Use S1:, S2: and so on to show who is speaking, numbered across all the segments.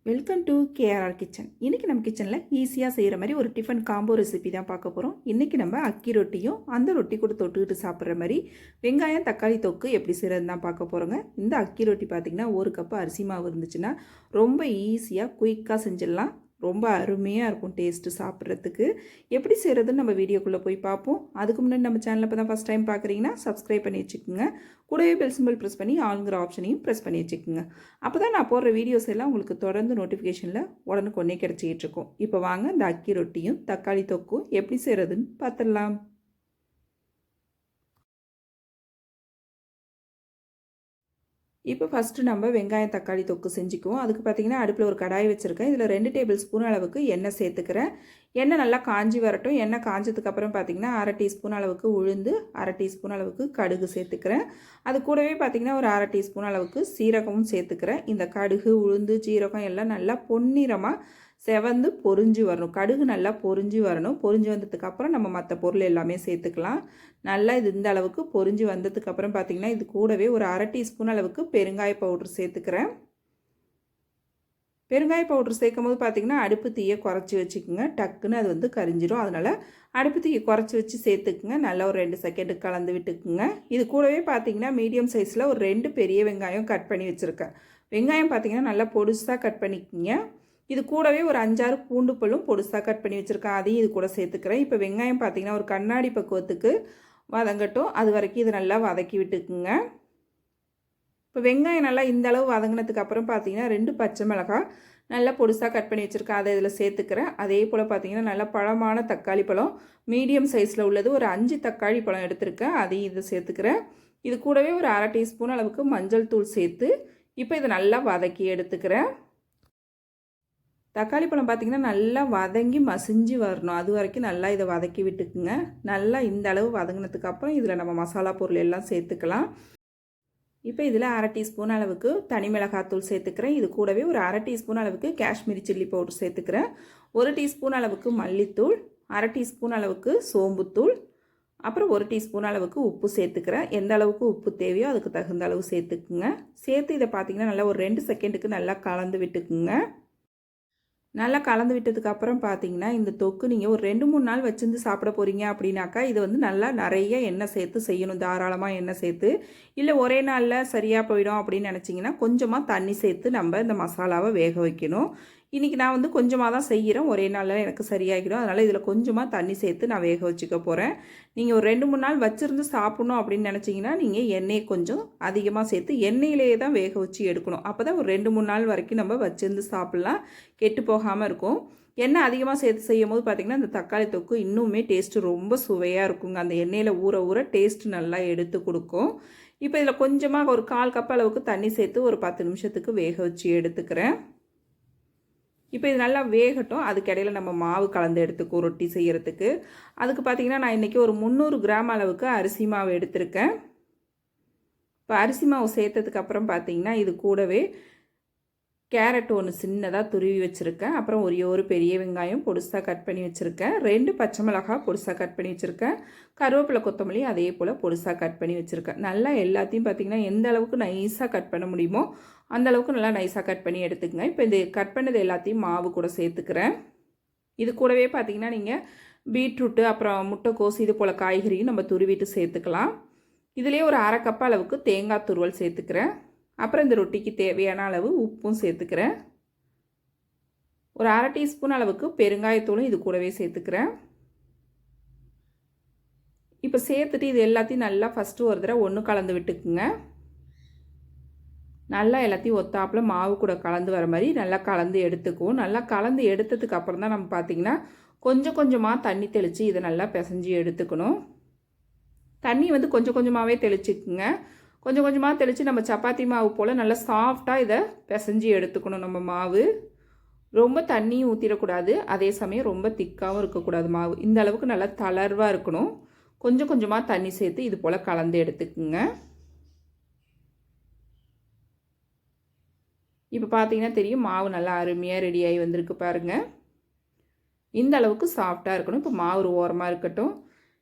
S1: Welcome to KRR kitchen. இன்றைக்கி நம்ம கிச்சனில் ஈஸியாக செய்கிற மாதிரி ஒரு டிஃபன் காம்போ ரெசிபி தான் பார்க்க போகிறோம். இன்றைக்கி நம்ம அக்கி ரொட்டியும் அந்த ரொட்டி கூட தொட்டுக்கிட்டு சாப்பிட்ற மாதிரி வெங்காயம் தக்காளி தொக்கு எப்படி செய்கிறதுன்னு தான் பார்க்க போகிறோங்க. இந்த அக்கி ரொட்டி பார்த்திங்கன்னா 1 கப்பு அரிசி மாவு இருந்துச்சுன்னா ரொம்ப ஈஸியாக குயிக்காக செஞ்சிடலாம். ரொம்ப அருமையாக இருக்கும் டேஸ்ட்டு சாப்பிட்றதுக்கு. எப்படி செய்கிறதுன்னு நம்ம வீடியோக்குள்ளே போய் பார்ப்போம். அதுக்கு முன்னாடி நம்ம சேனலில் இப்போ தான் ஃபஸ்ட் டைம் பார்க்குறீங்கன்னா சப்ஸ்கிரைப் பண்ணி வச்சுக்கோங்க. கூடவே பெல் சிம்பிள் ப்ரெஸ் பண்ணி ஆளுங்கிற ஆப்ஷனையும் ப்ரெஸ் பண்ணி வச்சுக்கோங்க. அப்போ தான் நான் போடுற வீடியோஸ் எல்லாம் உங்களுக்கு தொடர்ந்து நோட்டிஃபிகேஷனில் உடனுக்குடனே கிடச்சிக்கிட்டு இருக்கும். இப்போ வாங்க இந்த அக்கி ரொட்டியும் தக்காளி தொக்கும் எப்படி செய்கிறதுன்னு பார்த்துடலாம். இப்போ ஃபஸ்ட்டு நம்ம வெங்காயம் தக்காளி தொக்கு செஞ்சுக்குவோம். அதுக்கு பார்த்திங்கன்னா அடுப்பில் ஒரு கடாய் வச்சுருக்கேன். இதில் 2 டேபிள் ஸ்பூன் அளவுக்கு எண்ணெய் சேர்த்துக்கிறேன். எண்ணெய் நல்லா காஞ்சி வரட்டும். எண்ணெய் காஞ்சதுக்கப்புறம் பார்த்திங்கன்னா 1/2 டீஸ்பூன் அளவுக்கு உளுந்து, 1/2 டீஸ்பூன் அளவுக்கு கடுகு சேர்த்துக்கிறேன். அது கூடவே பார்த்திங்கன்னா ஒரு 1/2 டீஸ்பூன் அளவுக்கு சீரகமும் சேர்த்துக்கிறேன். இந்த கடுகு, உளுந்து, சீரகம் எல்லாம் நல்லா பொன்னிறமாக செவந்து பொரிஞ்சு வரணும். கடுகு நல்லா பொரிஞ்சு வரணும். பொரிஞ்சு வந்ததுக்கப்புறம் நம்ம மற்ற பொருள் எல்லாமே சேர்த்துக்கலாம். நல்லா இது இந்த அளவுக்கு பொரிஞ்சு வந்ததுக்கப்புறம் பார்த்திங்கன்னா இது கூடவே ஒரு 1/2 டீஸ்பூன் அளவுக்கு பெருங்காய பவுட்ரு சேர்த்துக்கிறேன். பெருங்காய பவுட்ரு சேர்க்கும் போது பார்த்திங்கன்னா அடுப்பு தீயை குறைச்சி வச்சுக்கோங்க. டக்குன்னு அது வந்து கரிஞ்சிடும். அதனால் அடுப்பு தீயை குறைச்சி வச்சு சேர்த்துக்குங்க. நல்லா ஒரு 2 செகண்டு கலந்து விட்டுக்குங்க. இது கூடவே பார்த்திங்கன்னா மீடியம் சைஸில் ஒரு 2 பெரிய வெங்காயம் கட் பண்ணி வச்சுருக்கேன். வெங்காயம் பார்த்திங்கன்னா நல்லா பொடுசாக கட் பண்ணிக்கோங்க. இது கூடவே ஒரு 5-6 பூண்டு பல்லும் பொடுசாக கட் பண்ணி வச்சுருக்கேன். அதையும் இது கூட சேர்த்துக்கிறேன். இப்போ வெங்காயம் பார்த்திங்கன்னா ஒரு கண்ணாடி பக்குவத்துக்கு வதங்கட்டும். அது வரைக்கும் இது நல்லா வதக்கி விட்டுக்குங்க. இப்போ வெங்காயம் நல்லா இந்த அளவு வதங்கினதுக்கு அப்புறம் பார்த்திங்கன்னா 2 பச்சை மிளகாய் நல்லா பொடுசாக கட் பண்ணி வச்சுருக்கேன். அதை இதில் சேர்த்துக்கிறேன். அதே போல் பார்த்திங்கன்னா நல்லா பழமான தக்காளி பழம் மீடியம் சைஸில் உள்ளது ஒரு 5 தக்காளி பழம் எடுத்திருக்கேன். அதையும் இதை சேர்த்துக்கிறேன். இது கூடவே ஒரு 1/2 டீஸ்பூன் அளவுக்கு மஞ்சள் தூள் சேர்த்து இப்போ இதை நல்லா வதக்கி எடுத்துக்கிறேன். தக்காளி பழம் பார்த்திங்கன்னா நல்லா வதங்கி மசிஞ்சு வரணும். அது வரைக்கும் நல்லா இதை வதக்கி விட்டுக்குங்க. நல்லா இந்த அளவு வதங்கினதுக்கப்புறம் இதில் நம்ம மசாலா பொருள் எல்லாம் சேர்த்துக்கலாம். இப்போ இதில் 1/2 டீஸ்பூன் அளவுக்கு தனி மிளகாத்தூள் சேர்த்துக்கிறேன். இது கூடவே ஒரு 1/2 டீஸ்பூன் அளவுக்கு காஷ்மீரி சில்லி பவுடர் சேர்த்துக்கிறேன். 1 டீஸ்பூன் அளவுக்கு மல்லித்தூள், 1/2 டீஸ்பூன் அளவுக்கு சோம்புத்தூள், அப்புறம் 1 டீஸ்பூன் அளவுக்கு உப்பு சேர்த்துக்கிறேன். எந்த அளவுக்கு உப்பு தேவையோ அதுக்கு தகுந்த அளவு சேர்த்துக்குங்க. சேர்த்து இதை பார்த்திங்கன்னா நல்லா ஒரு 2 செகண்டுக்கு நல்லா கலந்து விட்டுக்குங்க. நல்லா கலந்து விட்டதுக்கப்புறம் பார்த்தீங்கன்னா இந்த தொக்கு நீங்கள் ஒரு 2-3 நாள் வச்சிருந்து சாப்பிட போகிறீங்க அப்படின்னாக்கா இது வந்து நல்லா நிறைய எண்ணெய் சேர்த்து செய்யணும். தாராளமாக எண்ணெய் சேர்த்து. இல்லை ஒரே நாளில் சரியாக போயிடும் அப்படின்னு நினச்சிங்கன்னா கொஞ்சமாக தண்ணி சேர்த்து நம்ம இந்த மசாலாவை வேக வைக்கணும். இன்றைக்கி நான் வந்து கொஞ்சமாக தான் செய்கிறேன். ஒரே நாளில் எனக்கு சரியாகிடும். அதனால் இதில் கொஞ்சமாக தண்ணி சேர்த்து நான் வேக வச்சுக்க போகிறேன். நீங்கள் ஒரு 2-3 நாள் வச்சுருந்து சாப்பிட்ணும் அப்படின்னு நினச்சிங்கன்னா நீங்கள் எண்ணெயை கொஞ்சம் அதிகமாக சேர்த்து எண்ணெயிலேயே தான் வேக வச்சு எடுக்கணும். அப்போ தான் ஒரு 2-3 நாள் வரைக்கும் நம்ம வச்சுருந்து சாப்பிட்லாம். கெட்டு போகாமல் இருக்கும். எண்ணெய் அதிகமாக சேர்த்து செய்யும் போது பார்த்திங்கன்னா இந்த தக்காளி தொக்கு இன்னுமே டேஸ்ட்டு ரொம்ப சுவையாக இருக்குங்க. அந்த எண்ணெயில் ஊற ஊற டேஸ்ட்டு நல்லா எடுத்து கொடுக்கும். இப்போ இதில் கொஞ்சமாக ஒரு 1/4 கப் அளவுக்கு தண்ணி சேர்த்து ஒரு 10 நிமிஷத்துக்கு வேக வச்சு எடுத்துக்கிறேன். இப்போ இது நல்லா வேகட்டும். அதுக்கிடையில் நம்ம மாவு கலந்து எடுத்துக்குவோம் ரொட்டி செய்கிறதுக்கு. அதுக்கு பார்த்திங்கன்னா நான் இன்றைக்கி ஒரு 300 கிராம் அளவுக்கு அரிசி மாவு எடுத்திருக்கேன். இப்போ அரிசி மாவு சேர்த்ததுக்கப்புறம் பார்த்திங்கன்னா இது கூடவே கேரட் ஒன்று சின்னதாக துருவி வச்சுருக்கேன். அப்புறம் ஒரு பெரிய வெங்காயம் பொடுசாக கட் பண்ணி வச்சுருக்கேன். 2 பச்சை மிளகாய் பொடுசாக கட் பண்ணி வச்சுருக்கேன். கருவேப்பிலை கொத்தமல்லி அதே போல் பொடுசாக கட் பண்ணி வச்சுருக்கேன். நல்லா எல்லாத்தையும் பார்த்திங்கன்னா எந்த அளவுக்கு நைஸாக கட் பண்ண முடியுமோ அந்த அளவுக்கு நல்லா நைஸாக கட் பண்ணி எடுத்துக்கங்க. இப்போ இந்த கட் பண்ணது எல்லாத்தையும் மாவு கூட சேர்த்துக்கிறேன். இது கூடவே பார்த்திங்கன்னா நீங்கள் பீட்ரூட்டு அப்புறம் முட்டைக்கோஸ் இது போல் காய்கறியும் நம்ம துருவிட்டு சேர்த்துக்கலாம். இதுலேயே ஒரு 1/2 கப் அளவுக்கு தேங்காய் துருவல் சேர்த்துக்கிறேன். அப்புறம் இந்த ரொட்டிக்கு தேவையான அளவு உப்பும் சேர்த்துக்கிறேன். ஒரு 1/2 டீஸ்பூன் அளவுக்கு பெருங்காயத்தூளும் இது கூடவே சேர்த்துக்கிறேன். இப்போ சேர்த்துட்டு இது எல்லாத்தையும் நல்லா ஃபஸ்ட்டு ஒரு தடவை ஒன்று கலந்து விட்டுக்குங்க. நல்லா எல்லாத்தையும் ஒத்தாப்பில் மாவு கூட கலந்து வர மாதிரி நல்லா கலந்து எடுத்துக்குவோம். நல்லா கலந்து எடுத்ததுக்கு அப்புறம் தான் நம்ம பார்த்திங்கன்னா கொஞ்சம் கொஞ்சமாக தண்ணி தெளித்து இதை நல்லா பிசைஞ்சு எடுத்துக்கணும். தண்ணி வந்து கொஞ்சம் கொஞ்சமாகவே தெளிச்சுக்குங்க. கொஞ்சம் கொஞ்சமாக தெளித்து நம்ம சப்பாத்தி மாவு போல் நல்லா சாஃப்டாக இதை பிசைஞ்சு எடுத்துக்கணும். நம்ம மாவு ரொம்ப தண்ணியும் ஊற்றிடக்கூடாது. அதே சமயம் ரொம்ப திக்காகவும் இருக்கக்கூடாது. மாவு இந்த அளவுக்கு நல்லா தளர்வாக இருக்கணும். கொஞ்சம் கொஞ்சமாக தண்ணி சேர்த்து இது போல் கலந்து எடுத்துக்குங்க. இப்போ பார்த்தீங்கன்னா தெரியும் மாவு நல்லா அருமையாக ரெடியாகி வந்திருக்கு பாருங்கள். இந்த அளவுக்கு சாஃப்டாக இருக்கணும். இப்போ மாவு ஒரு ஓரமாக இருக்கட்டும்.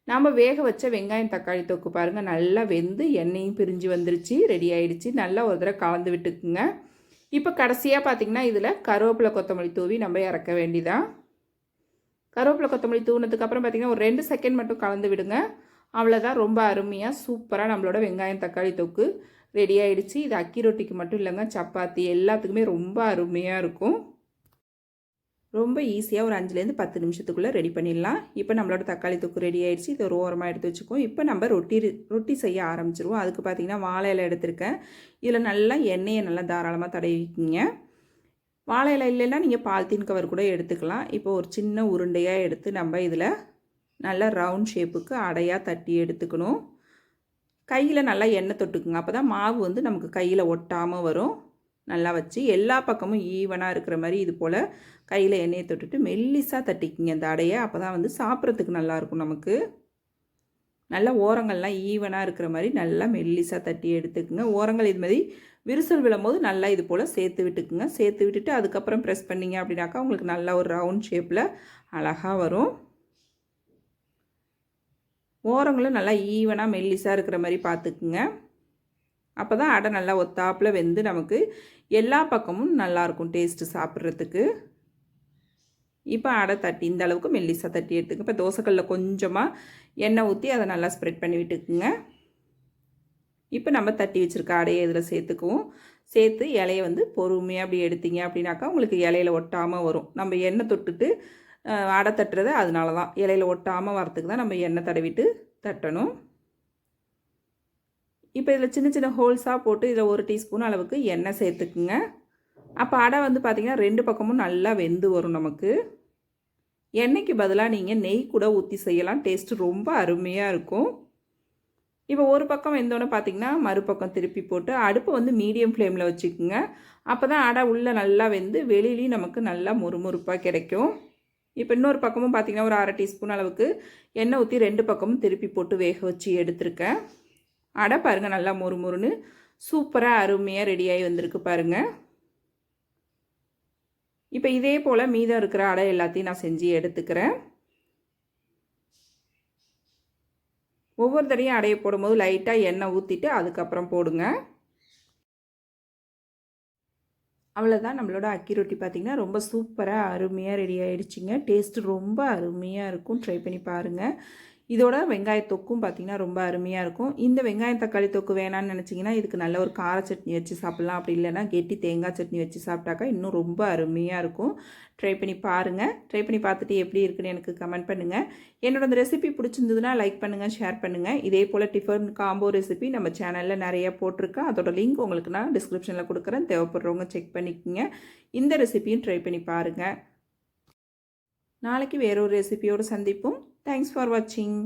S1: நாம் வேக வச்ச வெங்காயம் தக்காளி தொக்கு பாருங்கள் நல்லா வெந்து எண்ணெயும் பிரிஞ்சு வந்துருச்சு. ரெடி ஆகிடுச்சு. நல்லா ஒரு தடவை கலந்து விட்டுக்குங்க. இப்போ கடைசியாக பார்த்திங்கன்னா இதில் கருவேப்பிலை கொத்தமல்லி தூவி நம்ம இறக்க வேண்டிதான். கருவேப்பிலை கொத்தமல்லி தூவினதுக்கப்புறம் பார்த்திங்கன்னா ஒரு 2 செகண்ட் மட்டும் கலந்து விடுங்க. அவ்வளோதான். ரொம்ப அருமையாக சூப்பராக நம்மளோட வெங்காயம் தக்காளி தொக்கு ரெடி ஆகிடுச்சு. இது அக்கி ரொட்டிக்கு மட்டும் இல்லைங்க, சப்பாத்தி எல்லாத்துக்குமே ரொம்ப அருமையாக இருக்கும். ரொம்ப ஈஸியாக ஒரு 5லேருந்து 10 நிமிஷத்துக்குள்ளே ரெடி பண்ணிடலாம். இப்போ நம்மளோட தக்காளி தொக்கு ரெடி ஆகிடுச்சு. இது ஒரு ஓரமாக எடுத்து வச்சுக்குவோம். இப்போ நம்ம ரொட்டி செய்ய ஆரம்பிச்சிருவோம். அதுக்கு பார்த்திங்கன்னா வாழை இலை எடுத்திருக்கேன். இதில் நல்லா எண்ணெயை நல்லா தாராளமாக தடவிக்கிங்க. வாழை இலை இல்லைன்னா நீங்கள் பாலித்தீன் கவர் கூட எடுத்துக்கலாம். இப்போ ஒரு சின்ன உருண்டையாக எடுத்து நம்ம இதில் நல்லா ரவுண்ட் ஷேப்புக்கு அடையாக தட்டி எடுத்துக்கணும். கையில் நல்லா எண்ணெய் தொட்டுக்குங்க. அப்போ தான் மாவு வந்து நமக்கு கையில் ஒட்டாமல் வரும். நல்லா வச்சு எல்லா பக்கமும் ஈவனாக இருக்கிற மாதிரி இது போல் கையில் எண்ணெயை தொட்டுட்டு மெல்லிஸாக தட்டிக்கிங்க இந்த அடையை. அப்போ தான் வந்து சாப்பிட்றதுக்கு நல்லாயிருக்கும். நமக்கு நல்லா ஓரங்கள்லாம் ஈவனாக இருக்கிற மாதிரி நல்லா மெல்லிஸாக தட்டி எடுத்துக்குங்க. ஓரங்கள் இது மாதிரி விரிசல் விழும்போது நல்லா இது போல் சேர்த்து விட்டுக்குங்க. சேர்த்து விட்டுட்டு அதுக்கப்புறம் ப்ரெஸ் பண்ணிங்க அப்படின்னாக்கா உங்களுக்கு நல்லா ஒரு ரவுண்ட் ஷேப்பில் அழகாக வரும். ஓரங்களும் நல்லா ஈவனாக மெல்லிஸாக இருக்கிற மாதிரி பார்த்துக்குங்க. அப்போ தான் அடை நல்லா ஒத்தாப்பில் வெந்து நமக்கு எல்லா பக்கமும் நல்லாயிருக்கும் டேஸ்ட்டு சாப்பிட்றதுக்கு. இப்போ அடை தட்டி இந்த அளவுக்கு மெல்லிஸாக தட்டி எடுத்துங்க. இப்போ தோசைக்கல்லில் கொஞ்சமாக எண்ணெய் ஊற்றி அதை நல்லா ஸ்ப்ரெட் பண்ணி விட்டுக்குங்க. இப்போ நம்ம தட்டி வச்சுருக்க அடையை இதில் சேர்த்துக்குவோம். சேர்த்து இலையை வந்து பொறுமையாக அப்படி எடுத்தீங்க அப்படின்னாக்கா உங்களுக்கு இலையில ஒட்டாமல் வரும். நம்ம எண்ணெய் தொட்டுட்டு அடை தட்டுறது அதனால தான் இலையில ஒட்டாமல் வரத்துக்கு தான் நம்ம எண்ணெய் தடவிட்டு தட்டணும். இப்போ இதில் சின்ன சின்ன ஹோல்ஸாக போட்டு இதில் 1 டீஸ்பூன் அளவுக்கு எண்ணெய் சேர்த்துக்குங்க. அப்போ அடை வந்து பார்த்திங்கன்னா 2 பக்கமும் நல்லா வெந்து வரும் நமக்கு. எண்ணெய்க்கு பதிலாக நீங்கள் நெய் கூட ஊற்றி செய்யலாம். டேஸ்ட்டு ரொம்ப அருமையாக இருக்கும். இப்போ ஒரு பக்கம் வெந்தோடனே பார்த்திங்கன்னா மறுபக்கம் திருப்பி போட்டு அடுப்பை வந்து மீடியம் ஃப்ளேமில் வச்சுக்கோங்க. அப்போ தான் அடை உள்ளே நல்லா வெந்து வெளியிலையும் நமக்கு நல்லா முறுமுறுப்பாக கிடைக்கும். இப்போ இன்னொரு பக்கமும் பார்த்திங்கன்னா ஒரு 1/2 டீஸ்பூன் அளவுக்கு எண்ணெய் ஊற்றி 2 பக்கமும் திருப்பி போட்டு வேக வச்சு எடுத்துருக்கேன். அடை பாருங்கள் நல்லா முறுமுறுன்னு சூப்பராக அருமையாக ரெடியாகி வந்திருக்கு பாருங்கள். இப்போ இதே போல் மீதம் இருக்கிற அடை எல்லாத்தையும் நான் செஞ்சு எடுத்துக்கிறேன். ஒவ்வொரு தடையும் அடையை போடும்போது லைட்டாக எண்ணெய் ஊற்றிட்டு அதுக்கப்புறம் போடுங்க. அவ்வளோதான். நம்மளோட அக்கி ரொட்டி பார்த்திங்கன்னா ரொம்ப சூப்பராக அருமையாக ரெடி ஆகிடுச்சிங்க. டேஸ்ட்டு ரொம்ப அருமையாக இருக்கும். ட்ரை பண்ணி பாருங்கள். இதோட வெங்காய தொக்கும் பார்த்திங்கன்னா ரொம்ப அருமையாக இருக்கும். இந்த வெங்காயம் தக்காளி தொக்கு வேணான்னு நினச்சிங்கன்னா இதுக்கு நல்ல ஒரு கார சட்னி வச்சு சாப்பிட்லாம். அப்படி இல்லைன்னா கெட்டி தேங்காய் சட்னி வச்சு சாப்பிட்டாக்கா இன்னும் ரொம்ப அருமையாக இருக்கும். ட்ரை பண்ணி பாருங்கள். ட்ரை பண்ணி பார்த்துட்டு எப்படி இருக்குன்னு எனக்கு கமெண்ட் பண்ணுங்கள். என்னோட இந்த ரெசிபி பிடிச்சிருந்ததுன்னா லைக் பண்ணுங்கள், ஷேர் பண்ணுங்கள். இதே போல் டிஃபன் காம்போ ரெசிபி நம்ம சேனலில் நிறைய போட்டிருக்கேன். அதோட லிங்க் உங்களுக்கு நான் டிஸ்கிரிப்ஷனில் கொடுக்குறேன். தேவைப்படுறவங்க செக் பண்ணிக்கோங்க. இந்த ரெசிபியும் ட்ரை பண்ணி பாருங்கள். நாளைக்கு வேறொரு ரெசிபியோடு சந்திப்போம். தேங்க்ஸ் ஃபார் வாட்சிங்.